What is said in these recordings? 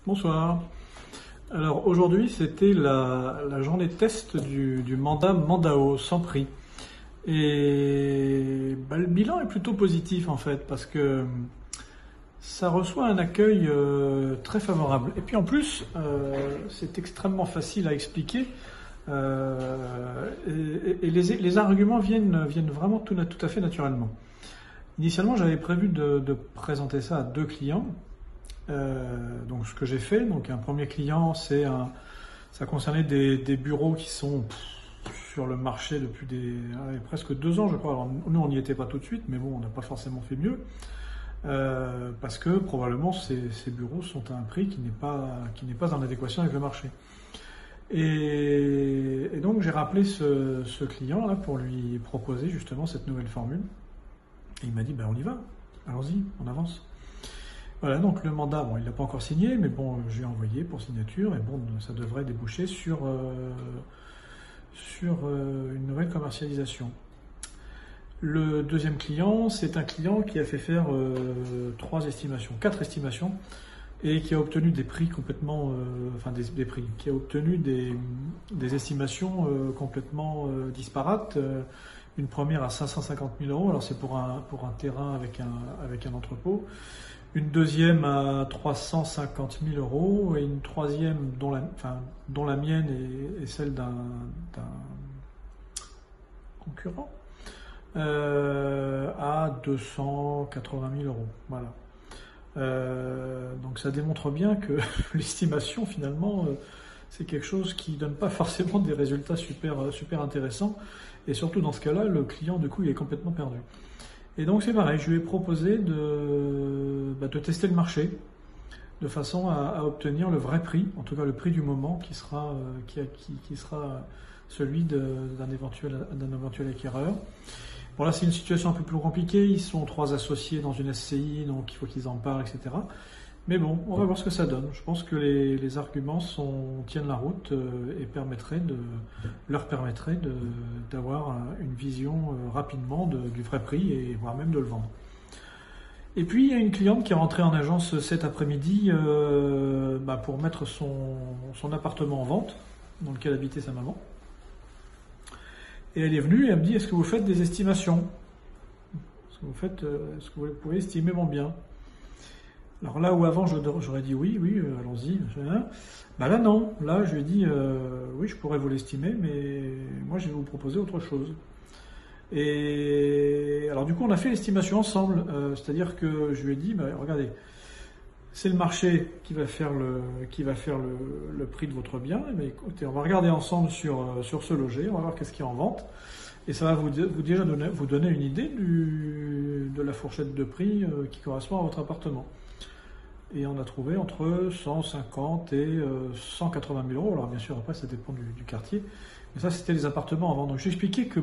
Bonsoir. Alors aujourd'hui c'était la journée test du mandat Mandao sans prix. Et le bilan est plutôt positif en fait parce que ça reçoit un accueil très favorable. Et puis en plus c'est extrêmement facile à expliquer et les arguments viennent vraiment tout à fait naturellement. Initialement j'avais prévu de présenter ça à deux clients. Donc ce que j'ai fait, donc un premier client, ça concernait des bureaux qui sont sur le marché depuis presque 2 ans, je crois. Alors, nous, on n'y était pas tout de suite, mais bon, on n'a pas forcément fait mieux, parce que probablement ces bureaux sont à un prix qui n'est pas en adéquation avec le marché. Et donc j'ai rappelé ce client là pour lui proposer justement cette nouvelle formule. Et il m'a dit, ben on y va, allons-y, on avance. Voilà, donc le mandat, bon, il l'a pas encore signé, mais bon, j'ai envoyé pour signature, et bon, ça devrait déboucher sur une nouvelle commercialisation. Le deuxième client, c'est un client qui a fait faire 4 estimations, et qui a obtenu des prix complètement, qui a obtenu des estimations complètement disparates. Une première à 550 000 euros, alors c'est pour un terrain avec un entrepôt. Une deuxième à 350 000 euros et une troisième dont la mienne est celle d'un concurrent à 280 000 euros. Voilà. Donc ça démontre bien que l'estimation finalement c'est quelque chose qui donne pas forcément des résultats super intéressants, et surtout dans ce cas-là le client du coup il est complètement perdu. Et donc c'est pareil, je lui ai proposé de tester le marché de façon à obtenir le vrai prix, en tout cas le prix du moment qui sera celui d'un éventuel acquéreur. Bon là c'est une situation un peu plus compliquée, ils sont 3 associés dans une SCI, donc il faut qu'ils en parlent, etc. Mais bon, on va voir ce que ça donne. Je pense que les arguments tiennent la route et leur permettraient d'avoir une vision rapidement du vrai prix et voire même de le vendre. Et puis il y a une cliente qui est rentrée en agence cet après-midi pour mettre son appartement en vente dans lequel habitait sa maman. Et elle est venue et elle me dit: est-ce que vous faites des estimations? Est-ce que vous pouvez estimer mon bien? Alors là où avant j'aurais dit oui, allons-y. Là non, là je lui ai dit oui, je pourrais vous l'estimer, mais moi je vais vous proposer autre chose. Et alors du coup on a fait l'estimation ensemble, c'est-à-dire que je lui ai dit regardez, c'est le marché qui va faire le prix de votre bien. Mais écoutez, on va regarder ensemble sur ce loger, on va voir qu'est-ce qu'il y a en vente, et ça va vous donner une idée de la fourchette de prix qui correspond à votre appartement. Et on a trouvé entre 150 et 180 000 euros. Alors bien sûr, après, ça dépend du quartier. Mais ça, c'était les appartements à vendre. Donc j'ai expliqué que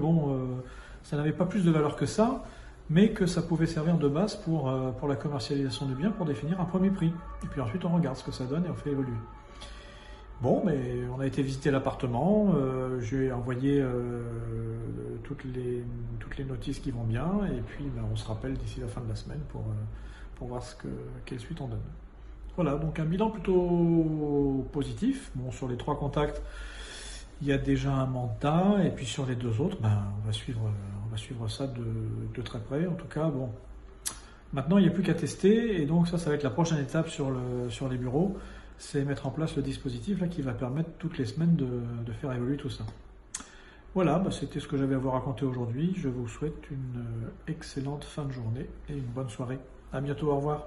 ça n'avait pas plus de valeur que ça, mais que ça pouvait servir de base pour la commercialisation du bien, pour définir un premier prix. Et puis ensuite, on regarde ce que ça donne et on fait évoluer. Bon, mais on a été visiter l'appartement. J'ai envoyé toutes les notices qui vont bien. Et puis, on se rappelle d'ici la fin de la semaine pour voir quelle suite on donne. Voilà, donc un bilan plutôt positif. Bon, sur les 3 contacts, il y a déjà un mandat, et puis sur les 2 autres, on va suivre ça de très près. En tout cas, bon, maintenant il n'y a plus qu'à tester, et donc ça va être la prochaine étape sur les bureaux, c'est mettre en place le dispositif là qui va permettre toutes les semaines de faire évoluer tout ça. Voilà, c'était ce que j'avais à vous raconter aujourd'hui. Je vous souhaite une excellente fin de journée et une bonne soirée. À bientôt, au revoir.